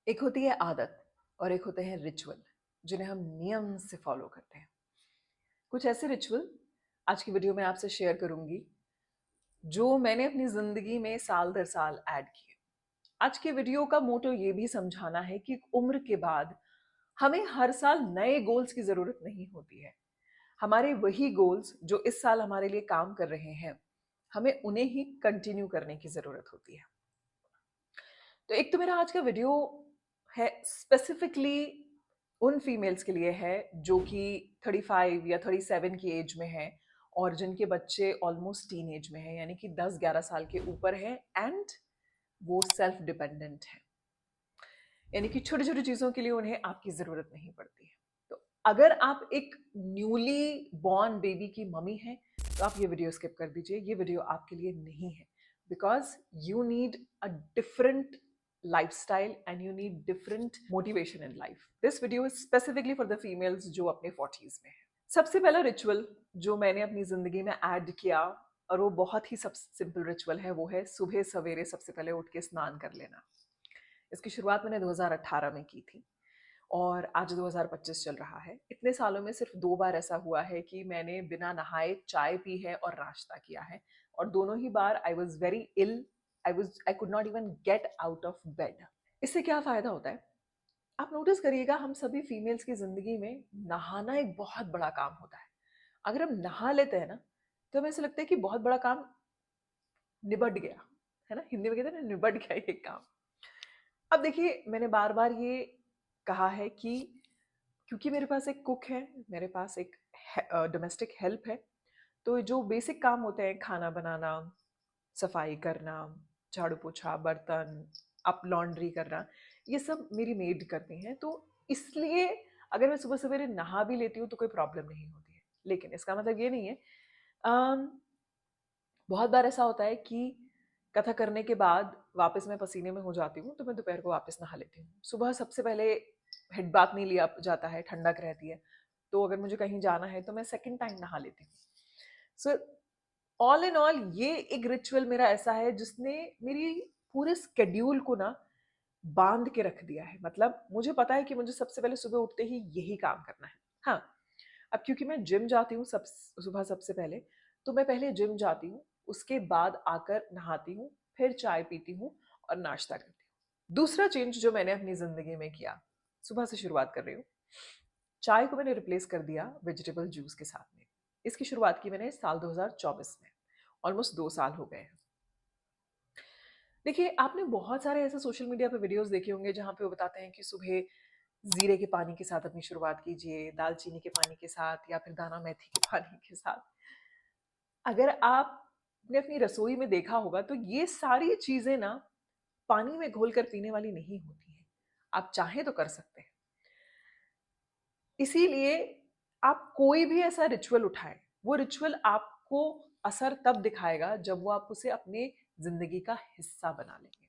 एक होती है आदत और एक होते हैं रिचुअल जिन्हें हम नियम से फॉलो करते हैं। कुछ ऐसे रिचुअल आज की वीडियो में आपसे शेयर करूंगी जो मैंने अपनी जिंदगी में साल दर साल ऐड किए। आज के वीडियो का मोटो ये भी समझाना है कि उम्र के बाद हमें हर साल नए गोल्स की जरूरत नहीं होती है। हमारे वही गोल्स जो इस साल हमारे लिए काम कर रहे हैं, हमें उन्हें ही कंटिन्यू करने की जरूरत होती है। तो एक तो मेरा आज का वीडियो है स्पेसिफिकली उन फीमेल्स के लिए है जो कि 35 या 37 की एज में है और जिनके बच्चे ऑलमोस्ट टीन एज में है, यानी कि 10-11 साल के ऊपर है एंड वो सेल्फ डिपेंडेंट है, यानी कि छोटी छोटी चीज़ों के लिए उन्हें आपकी ज़रूरत नहीं पड़ती है। तो अगर आप एक न्यूली बॉर्न बेबी की मम्मी हैं तो आप ये वीडियो स्किप कर दीजिए, ये वीडियो आपके लिए नहीं है। Because you need a different lifestyle and you need different motivation in life. This video is specifically for the females जो अपने 40s में है। सबसे पहला रिचुअल जो मैंने अपनी जिंदगी में ऐड किया और वो बहुत ही सब सिंपल रिचुअल है, वो है सुबह सवेरे सबसे पहले उठ के स्नान कर लेना। इसकी शुरुआत मैंने 2018 में की थी और आज 2025 चल रहा है। इतने सालों में सिर्फ 2 बार ऐसा हुआ है कि मैंने बिना नहाए चाय पी है और नाश्ता किया है, और दोनों ही बार I was very ill. I could not even get out of bed. इससे क्या फायदा होता है, आप नोटिस करिएगा, हम सभी फीमेल्स की जिंदगी में नहाना एक बहुत बड़ा काम होता है। अगर हम नहा लेते हैं ना तो हमें ऐसा लगता है कि बहुत बड़ा काम निबट गया, है ना। हिंदी में कहते हैं ना, निबट गया ये काम। अब देखिए, मैंने बार बार ये कहा है कि क्योंकि मेरे पास एक कुक है, मेरे पास एक डोमेस्टिक हेल्प है, तो जो बेसिक काम होते हैं, खाना बनाना, सफाई करना, झाड़ू पोछा, बर्तन, अप लॉन्ड्री करना, ये सब मेरी मेड करती हैं। तो इसलिए अगर मैं सुबह सवेरे नहा भी लेती हूँ तो कोई प्रॉब्लम नहीं होती है। लेकिन इसका मतलब ये नहीं है, अम, बहुत बार ऐसा होता है कि कथा करने के बाद वापस मैं पसीने में हो जाती हूँ तो मैं दोपहर को वापस नहा लेती हूँ। सुबह सबसे पहले हेड बाथ नहीं लिया जाता है, ठंडक रहती है, तो अगर मुझे कहीं जाना है तो मैं सेकंड टाइम नहा लेती हूँ। सो ऑल इन ऑल ये एक रिचुअल मेरा ऐसा है जिसने मेरी पूरे स्केड्यूल को ना बांध के रख दिया है। मतलब मुझे पता है कि मुझे सबसे पहले सुबह उठते ही यही काम करना है। हाँ, अब क्योंकि मैं जिम जाती हूँ सब सुबह सबसे पहले, तो मैं पहले जिम जाती हूँ, उसके बाद आकर नहाती हूँ, फिर चाय पीती हूँ और नाश्ता करती हूँ। दूसरा चेंज जो मैंने अपनी जिंदगी में किया, सुबह से शुरुआत कर रही हूँ, चाय को मैंने रिप्लेस कर दिया वेजिटेबल जूस के साथ में। इसकी शुरुआत की मैंने साल 2024 में, ऑलमोस्ट 2 साल हो गए हैं। देखिए, आपने बहुत सारे ऐसे सोशल मीडिया पे वीडियोस देखे होंगे जहाँ पे वो बताते हैं कि सुबह जीरे के पानी के साथ अपनी शुरुआत कीजिए, दालचीनी के पानी के साथ, या फिर दाना मेथी के पानी के साथ। अगर आपने अपनी रसोई में देखा होगा तो ये सारी चीजें ना पानी में घोल कर पीने वाली नहीं होती हैं। आप चाहें तो कर सकते हैं। इसीलिए आप कोई भी ऐसा रिचुअल उठाएं, वो रिचुअल आपको असर तब दिखाएगा जब वो आप उसे अपने जिंदगी का हिस्सा बना लेंगे।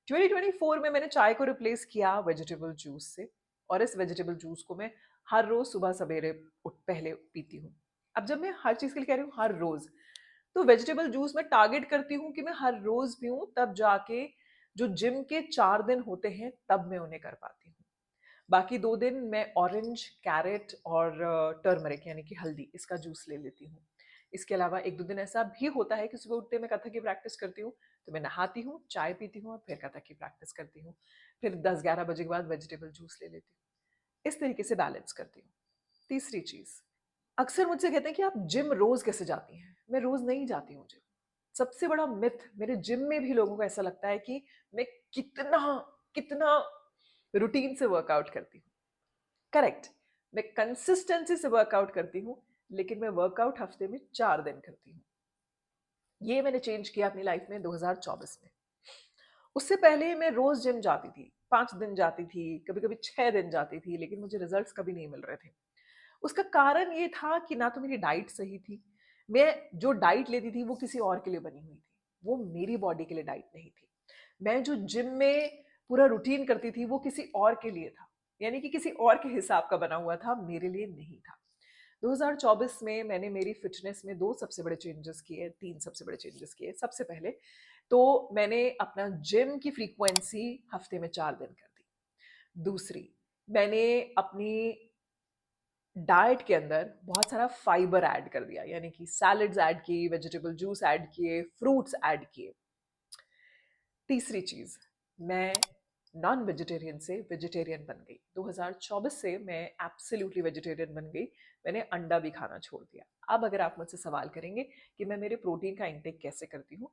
2024 में मैंने चाय को रिप्लेस किया वेजिटेबल जूस से, और इस वेजिटेबल जूस को मैं हर रोज सुबह सवेरे पहले पीती हूँ। अब जब मैं हर चीज के लिए कह रही हूँ हर रोज, तो वेजिटेबल जूस मैं टारगेट करती हूँ कि मैं हर रोज पीऊँ, तब जाके जो जिम के 4 दिन होते हैं तब मैं उन्हें कर पाती हूँ। बाकी 2 दिन मैं ऑरेंज, कैरेट और टर्मरिक यानी कि हल्दी, इसका जूस ले लेती हूँ। इसके अलावा 1-2 दिन ऐसा भी होता है कि सुबह उठते मैं कथक की प्रैक्टिस करती हूँ, तो मैं नहाती हूँ, चाय पीती हूँ और फिर कथक की प्रैक्टिस करती हूँ। फिर 10-11 बजे के बाद वेजिटेबल जूस ले लेती हूँ। इस तरीके से बैलेंस करती हूँ। तीसरी चीज, अक्सर मुझसे कहते हैं कि आप जिम रोज कैसे जाती हैं। मैं रोज नहीं जाती हूँ जिम। सबसे बड़ा मिथ, मेरे जिम में भी लोगों को ऐसा लगता है कि मैं कितना कितना रूटीन से वर्कआउट करती हूँ। करेक्ट, मैं कंसिस्टेंसी से वर्कआउट करती हूँ, लेकिन मैं वर्कआउट हफ्ते में 4 दिन करती हूँ। ये मैंने चेंज किया अपनी लाइफ में 2024 में। उससे पहले मैं रोज जिम जाती थी, 5 दिन जाती थी, कभी कभी 6 दिन जाती थी, लेकिन मुझे रिजल्ट्स कभी नहीं मिल रहे थे। उसका कारण ये था कि ना तो मेरी डाइट सही थी, मैं जो डाइट लेती थी वो किसी और के लिए बनी हुई थी, वो मेरी बॉडी के लिए डाइट नहीं थी। मैं जो जिम में पूरा रूटीन करती थी वो किसी और के लिए था, यानी कि किसी और के हिसाब का बना हुआ था, मेरे लिए नहीं था। 2024 में मैंने मेरी फिटनेस में 3 सबसे बड़े चेंजेस किए। सबसे पहले तो मैंने अपना जिम की फ्रीक्वेंसी हफ्ते में 4 दिन कर दी। दूसरी, मैंने अपनी डाइट के अंदर बहुत सारा फाइबर ऐड कर दिया, यानी कि सैलड्स ऐड किए, वेजिटेबल जूस ऐड किए, फ्रूट्स ऐड किए। तीसरी चीज़, मैं नॉन वेजिटेरियन से वेजिटेरियन बन गई। 2024 से मैं एब्सोल्युटली वेजिटेरियन बन गई। मैंने अंडा भी खाना छोड़ दिया। अब अगर आप मुझसे सवाल करेंगे कि मैं मेरे प्रोटीन का इंटेक कैसे करती हूँ,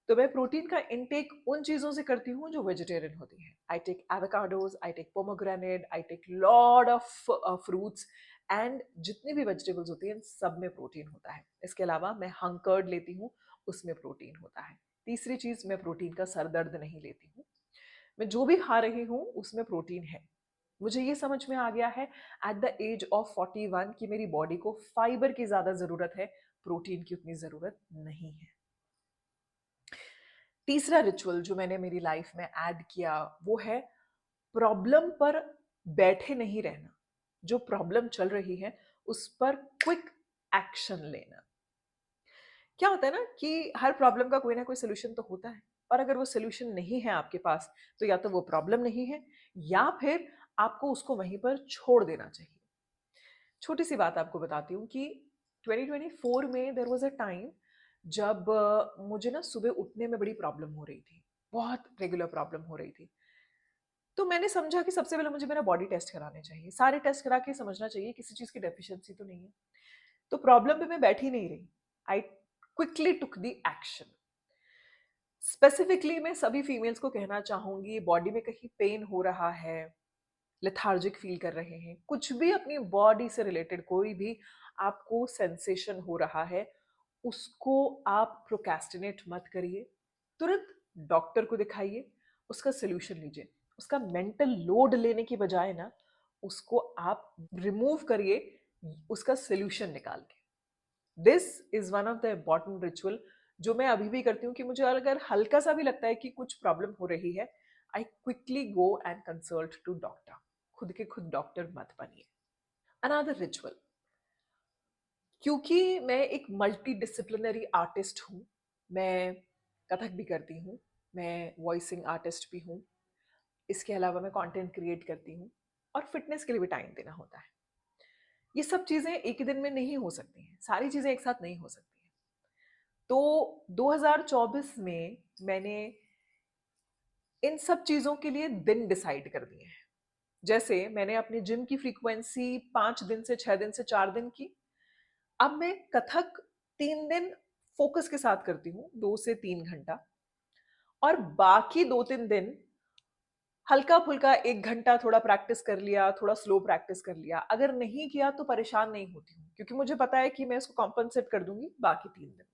तो मैं प्रोटीन का इंटेक उन चीज़ों से करती हूँ जो वेजिटेरियन होती हैं। I take avocados, I take pomegranate, I take lot of fruits, and जितनी भी वेजिटेबल्स होती हैं सब में प्रोटीन होता है। इसके अलावा मैं हंकर्ड लेती हूँ, उसमें प्रोटीन होता है। तीसरी चीज़, मैं प्रोटीन का सर दर्द नहीं लेती हूँ। मैं जो भी खा रही हूँ उसमें प्रोटीन है। मुझे ये समझ में आ गया है एट द एज ऑफ 41 कि मेरी बॉडी को फाइबर की ज़्यादा ज़रूरत है, प्रोटीन की उतनी ज़रूरत नहीं है। तीसरा रिचुअल जो मैंने मेरी लाइफ में ऐड किया वो है प्रॉब्लम पर बैठे नहीं रहना। जो प्रॉब्लम चल रही है उस पर क्विक एक्शन लेना। क्या होता है ना कि हर प्रॉब्लम का कोई ना कोई सोल्यूशन तो होता है, और अगर वो सोल्यूशन नहीं है आपके पास तो या तो वो प्रॉब्लम नहीं है या फिर आपको उसको वहीं पर छोड़ देना चाहिए। छोटी सी बात आपको बताती हूँ कि 2024 में देयर वाज अ टाइम जब मुझे ना सुबह उठने में बड़ी प्रॉब्लम हो रही थी, बहुत रेगुलर प्रॉब्लम हो रही थी। तो मैंने समझा कि सबसे पहले मुझे मेरा बॉडी टेस्ट कराने चाहिए, सारे टेस्ट करा के समझना चाहिए किसी चीज़ की डेफिशिएंसी तो नहीं है। तो प्रॉब्लम पे मैं बैठी नहीं रही, I quickly took the action. Specifically मैं सभी फीमेल्स को कहना चाहूंगी, बॉडी में कहीं पेन हो रहा है, लेथार्जिक फील कर रहे हैं, कुछ भी अपनी बॉडी से रिलेटेड कोई भी आपको सेंसेशन हो रहा है, उसको आप प्रोक्रेस्टिनेट मत करिए। तुरंत डॉक्टर को दिखाइए, उसका सोल्यूशन लीजिए। उसका मेंटल लोड लेने की बजाय ना उसको आप रिमूव करिए, उसका सोल्यूशन निकाल के। This is one of the important ritual जो मैं अभी भी करती हूँ कि मुझे अगर हल्का सा भी लगता है कि कुछ प्रॉब्लम हो रही है, I quickly go and consult to doctor. खुद के खुद डॉक्टर मत बनिए। अनदर रिचुअल, क्योंकि मैं एक मल्टी डिसिप्लिनरी आर्टिस्ट हूँ, मैं कथक भी करती हूँ, मैं वॉइसिंग आर्टिस्ट भी हूँ, इसके अलावा मैं कंटेंट क्रिएट करती हूँ, और फिटनेस के लिए भी टाइम देना होता है। ये सब चीज़ें एक ही दिन में नहीं हो सकती हैं, सारी चीज़ें एक साथ नहीं हो सकती हैं। तो 2024 में मैंने इन सब चीज़ों के लिए दिन डिसाइड कर दिए हैं। जैसे मैंने अपनी जिम की फ्रीक्वेंसी 5 दिन से 6 दिन से 4 दिन की। अब मैं कथक 3 दिन फोकस के साथ करती हूँ, 2 से 3 घंटा, और बाकी 2-3 दिन हल्का-फुल्का 1 घंटा थोड़ा प्रैक्टिस कर लिया, थोड़ा स्लो प्रैक्टिस कर लिया। अगर नहीं किया तो परेशान नहीं होती हूँ, क्योंकि मुझे पता है कि मैं इसको कॉम्पेंसेट कर दूँगी बाकी 3 दिन में।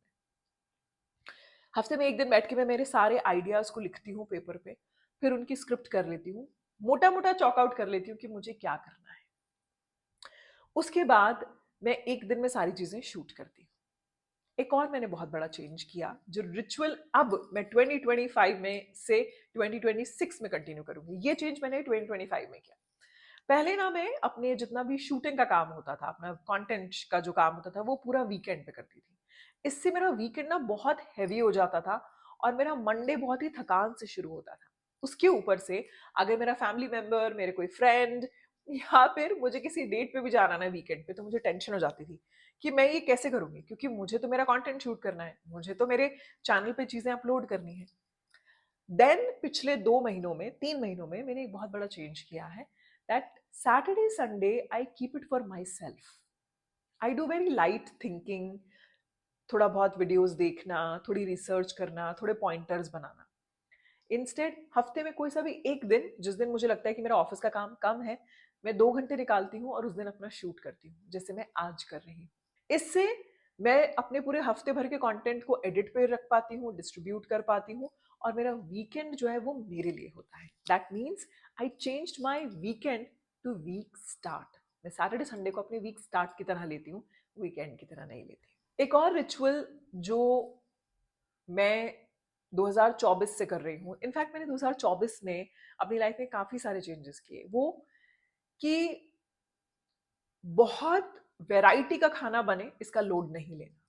हफ्ते में 1 दिन बैठ के मैं मेरे सारे आइडियाज़ को लिखती हूँ पेपर पे, फिर उनकी स्क्रिप्ट कर लेती हूँ, मोटा-मोटा चॉक आउट कर लेती हूँ कि मुझे क्या करना है। उसके बाद मैं 1 दिन में सारी चीज़ें शूट करती हूँ। एक और मैंने बहुत बड़ा चेंज किया, जो रिचुअल अब मैं 2025 में से 2026 में कंटिन्यू करूँगी। ये चेंज मैंने 2025 में किया। पहले ना मैं अपने जितना भी शूटिंग का काम होता था, अपना कंटेंट का जो काम होता था, वो पूरा वीकेंड पे करती थी। इससे मेरा वीकेंड ना बहुत हेवी हो जाता था, और मेरा मंडे बहुत ही थकान से शुरू होता था। उसके ऊपर से अगर मेरा फैमिली मेंबर, मेरे कोई फ्रेंड, या फिर मुझे किसी डेट पे भी जाना ना वीकेंड पे, तो मुझे टेंशन हो जाती थी कि मैं ये कैसे करूँगी, क्योंकि मुझे तो मेरा कंटेंट शूट करना है, मुझे तो मेरे चैनल पे चीज़ें अपलोड करनी है। देन पिछले 2 महीनों में, 3 महीनों में मैंने एक बहुत बड़ा चेंज किया है, that Saturday Sunday I keep it for my self. I do very light thinking, थोड़ा बहुत वीडियोस देखना, थोड़ी रिसर्च करना, थोड़े पॉइंटर्स बनाना। इंस्टेड हफ्ते में कोई सा भी एक दिन, जिस दिन मुझे लगता है कि मेरा ऑफिस का काम कम है, मैं 2 घंटे निकालती हूँ और उस दिन अपना शूट करती हूँ, जैसे मैं आज कर रही हूँ। इससे मैं अपने पूरे हफ्ते भर के कंटेंट को एडिट पे रख पाती हूँ, डिस्ट्रीब्यूट कर पाती हूँ, और मेरा वीकेंड जो है वो मेरे लिए होता है। That means I changed my weekend to week start. मैं सैटरडे संडे को अपने वीक स्टार्ट की तरह लेती हूँ, वीकेंड की तरह नहीं लेती। एक और रिचुअल जो मैं 2024 से कर रही हूँ, इनफैक्ट मैंने 2024 में अपनी लाइफ में काफ़ी सारे चेंजेस किए, वो कि बहुत वैरायटी का खाना बने इसका लोड नहीं लेना।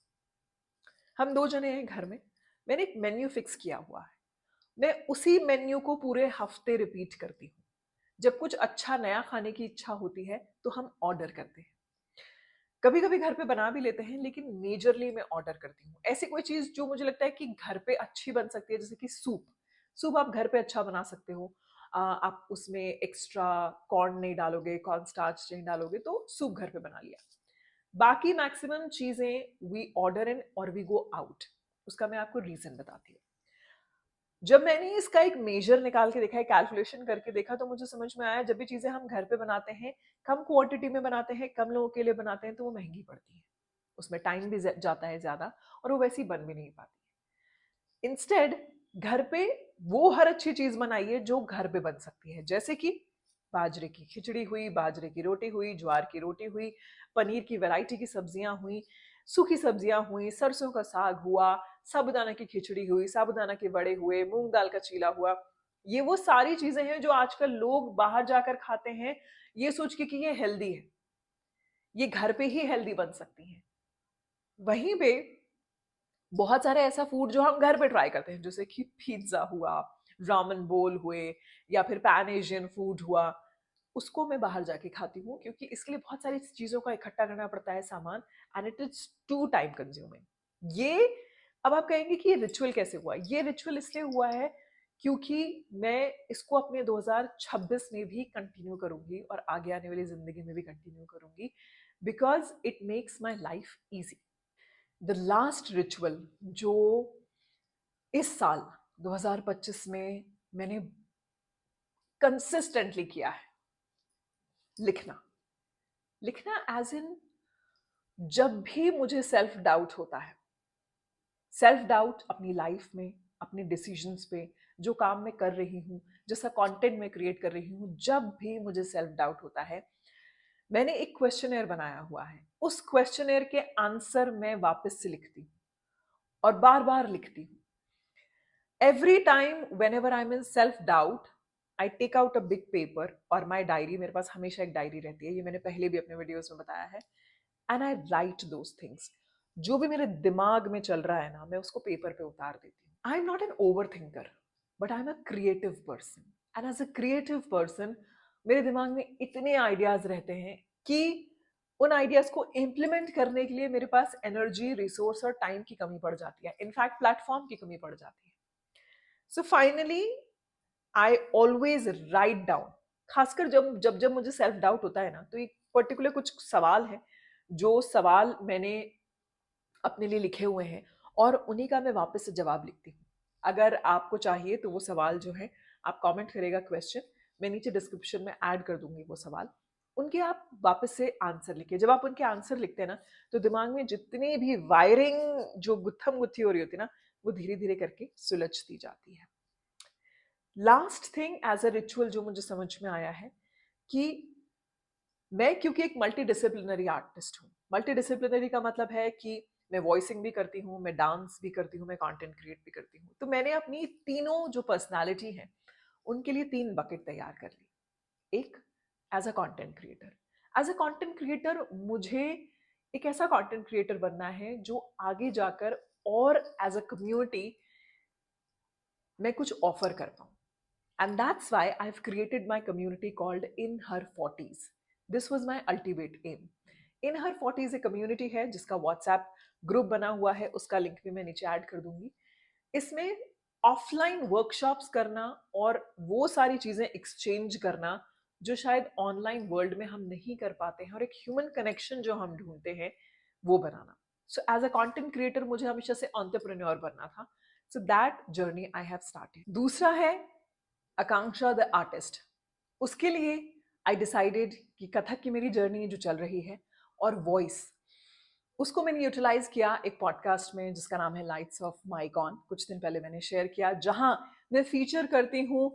हम 2 जने हैं घर में, मैंने एक मेन्यू फिक्स किया हुआ है, मैं उसी मेन्यू को पूरे हफ्ते रिपीट करती हूँ। जब कुछ अच्छा नया खाने की इच्छा होती है तो हम ऑर्डर करते हैं। कभी कभी घर पे बना भी लेते हैं, लेकिन मेजरली मैं ऑर्डर करती हूँ। ऐसी कोई चीज जो मुझे लगता है कि घर पे अच्छी बन सकती है, जैसे कि सूप। सूप आप घर पे अच्छा बना सकते हो। आप उसमें एक्स्ट्रा कॉर्न नहीं डालोगे, कॉर्न स्टार्च नहीं डालोगे, तो सूप घर पे बना लिया। बाकी मैक्सिमम चीजें वी ऑर्डर इन और वी गो आउट। उसका मैं आपको रीजन बताती हूँ। जब मैंने इसका एक मेजर निकाल के देखा है, कैलकुलेशन करके देखा, तो मुझे समझ में आया जब भी चीजें हम घर पे बनाते हैं, कम क्वांटिटी में बनाते हैं, कम लोगों के लिए बनाते हैं, तो वो महंगी पड़ती है। उसमें टाइम भी जाता है ज्यादा, और वो वैसी बन भी नहीं पाती। इंस्टेड घर पे वो हर अच्छी चीज बनाइए जो घर पे बन सकती है, जैसे कि बाजरे की खिचड़ी हुई, बाजरे की रोटी हुई, ज्वार की रोटी हुई, पनीर की वैरायटी की सब्जियां हुई, सूखी सब्जियां हुई, सरसों का साग हुआ, साबूदाना की खिचड़ी हुई, साबूदाना के बड़े हुए, मूंग दाल का चीला हुआ। ये वो सारी चीजें हैं जो आजकल लोग बाहर जाकर खाते हैं, ये सोच के कि ये हेल्दी है। ये घर पे ही हेल्दी बन सकती हैं। वहीं पे बहुत सारे ऐसा फूड जो हम घर पे ट्राई करते हैं, जैसे कि पिज्जा हुआ, रामन बोल हुए, या फिर पैन एशियन फूड हुआ, उसको मैं बाहर जाके खाती हूँ, क्योंकि इसके लिए बहुत सारी चीजों का इकट्ठा करना पड़ता है सामान, and it is too time consuming. ये अब आप कहेंगे कि ये रिचुअल कैसे हुआ? ये रिचुअल इसलिए हुआ है क्योंकि मैं इसको अपने 2026 में भी कंटिन्यू करूंगी, और आगे आने वाली जिंदगी में भी कंटिन्यू करूंगी, because it makes my life easy. The last ritual जो इस साल 2025 में मैंने कंसिस्टेंटली किया है, लिखना। लिखना एज इन, जब भी मुझे सेल्फ डाउट होता है, सेल्फ डाउट अपनी लाइफ में, अपने डिसीजंस पे, जो काम मैं कर रही हूँ, जैसा कंटेंट मैं क्रिएट कर रही हूँ, जब भी मुझे सेल्फ डाउट होता है, मैंने एक क्वेश्चनर बनाया हुआ है। उस क्वेश्चनर के आंसर मैं वापस से लिखती हूँ और बार बार लिखती हूँ। Every time whenever I am in self doubt, I take out a big paper और माई डायरी। मेरे पास हमेशा एक डायरी रहती है, ये मैंने पहले भी अपने वीडियोस में बताया है। And I right those things. जो भी मेरे दिमाग में चल रहा है ना, मैं उसको पेपर पे उतार देती हूँ। I am not an overthinker, but I am a creative person, and as a creative person मेरे दिमाग में इतने आइडियाज रहते हैं कि उन आइडियाज को इम्प्लीमेंट करने के लिए मेरे पास एनर्जी, रिसोर्स और टाइम की कमी पड़ जाती है, इनफैक्ट प्लेटफॉर्म की कमी पड़ जाती है। So finally I always write down. खासकर जब जब जब मुझे सेल्फ डाउट होता है ना, तो एक पर्टिकुलर कुछ सवाल है, जो सवाल मैंने अपने लिए लिखे हुए हैं, और उन्हीं का मैं वापस से जवाब लिखती हूँ। अगर आपको चाहिए तो वो सवाल जो है, आप कमेंट करेगा क्वेश्चन, मैं नीचे डिस्क्रिप्शन में ऐड कर दूंगी वो सवाल, उनके आप वापस से आंसर लिखिए। जब आप उनके आंसर लिखते हैं ना, तो दिमाग में जितनी भी वायरिंग जो गुत्थम गुत्थी हो रही होती है ना, वो धीरे धीरे करके सुलझती जाती है। Last thing as a ritual जो मुझे समझ में आया है कि मैं, क्योंकि एक मल्टी डिसिप्लिनरी आर्टिस्ट हूँ। मल्टी डिसिप्लिनरी का मतलब है कि मैं वॉइसिंग भी करती हूँ, मैं डांस भी करती हूँ, मैं कंटेंट क्रिएट भी करती हूँ। तो मैंने अपनी तीनों जो पर्सनालिटी हैं, उनके लिए 3 बकेट तैयार कर ली। एक, as a content creator. As a content creator मुझे एक ऐसा कंटेंट क्रिएटर बनना है जो आगे जाकर और एज अ कम्युनिटी मैं कुछ ऑफर कर पाऊँ। And that's why I've created my community called In Her 40s. This was my ultimate aim. In Her 40s एक कम्युनिटी है जिसका व्हाट्सएप ग्रुप बना हुआ है, उसका लिंक भी मैं नीचे ऐड कर दूंगी। इसमें ऑफलाइन वर्कशॉप्स करना और वो सारी चीजें एक्सचेंज करना जो शायद ऑनलाइन वर्ल्ड में हम नहीं कर पाते हैं, और एक ह्यूमन कनेक्शन जो हम ढूंढते हैं, वो बनाना। So as a content creator मुझे हमेशा से एंटरप्रेन्योर बनना था। So that journey I have started. दूसरा है आकांक्षा द आर्टिस्ट। उसके लिए आई डिसाइडेड कि कथक की मेरी जर्नी जो चल रही है, और वॉइस, उसको मैंने यूटिलाइज किया एक पॉडकास्ट में जिसका नाम है लाइट्स ऑफ माइकॉन। कुछ दिन पहले मैंने शेयर किया, जहां मैं फीचर करती हूँ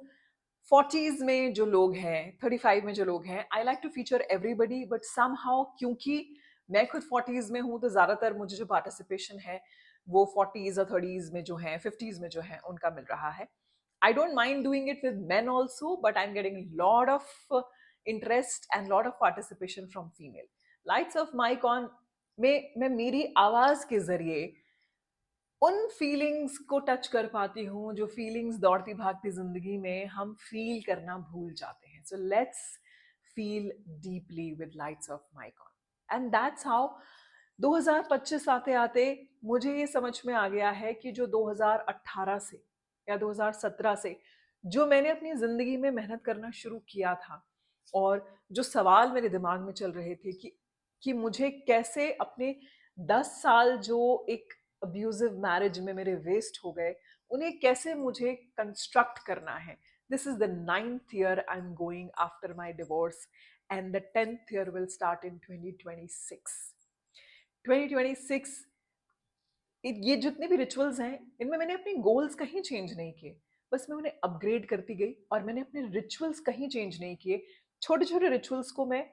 40s में जो लोग हैं, 35 में जो लोग हैं। I like to feature everybody, but somehow क्योंकि मैं खुद 40s में हूँ, तो ज्यादातर मुझे जो पार्टिसिपेशन है वो 40s और 30s में जो है, 50s में जो है, उनका मिल रहा है। I don't mind doing it with men also, but I'm getting a lot of interest and lot of participation from female. Lights of Mycon में मैं मेरी आवाज के जरिए उन फीलिंग्स को टच कर पाती हूँ जो फीलिंग्स दौड़ती भागती जिंदगी में हम फील करना भूल जाते हैं। हैं. So let's feel deeply with lights of Micon. And that's how 2025 आते आते मुझे ये समझ में आ गया है कि जो 2018 से या 2017 से जो मैंने अपनी ज़िंदगी में मेहनत करना शुरू किया था और जो सवाल मेरे दिमाग में चल रहे थे कि मुझे कैसे अपने 10 साल जो एक अब्यूजिव मैरिज में मेरे वेस्ट हो गए, उन्हें कैसे मुझे कंस्ट्रक्ट करना है. This is the 9th year I'm going after my divorce, and the 10th year will start in 2026. 2026 ये जितने भी रिचुअल्स हैं, इनमें मैंने अपने गोल्स कहीं चेंज नहीं किए, बस मैं उन्हें अपग्रेड करती गई और मैंने अपने रिचुअल्स कहीं चेंज नहीं किए. छोटे छोटे रिचुअल्स को मैं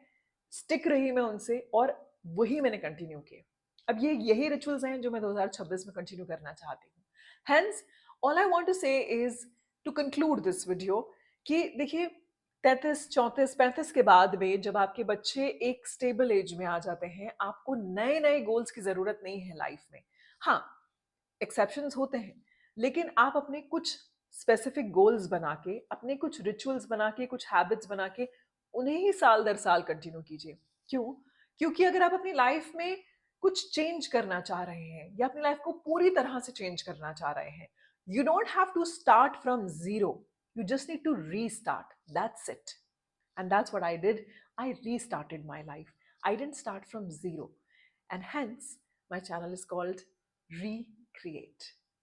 स्टिक रही मैं उनसे और वही मैंने कंटिन्यू किए. अब ये यही रिचुअल्स हैं जो मैं 2026 में कंटिन्यू करना चाहती हूँ. Hence all I want to say is to conclude this video कि देखिए 33, 34, 35 के बाद में जब आपके बच्चे एक स्टेबल एज में आ जाते हैं, आपको नए नए गोल्स की जरूरत नहीं है लाइफ में. हाँ, एक्सेप्शंस होते हैं, लेकिन आप अपने कुछ स्पेसिफिक गोल्स बना के, अपने कुछ रिचुअल्स बना के, कुछ हैबिट्स बना के उन्हें ही साल दर साल कंटिन्यू कीजिए. क्यों? क्योंकि अगर आप अपनी लाइफ में कुछ चेंज करना चाह रहे हैं या अपनी लाइफ को पूरी तरह से चेंज करना चाह रहे हैं, you don't have to start from zero, you just need to restart. That's it. And that's what I did. I restarted my life. I didn't start from zero. And hence, my channel is called Recreate.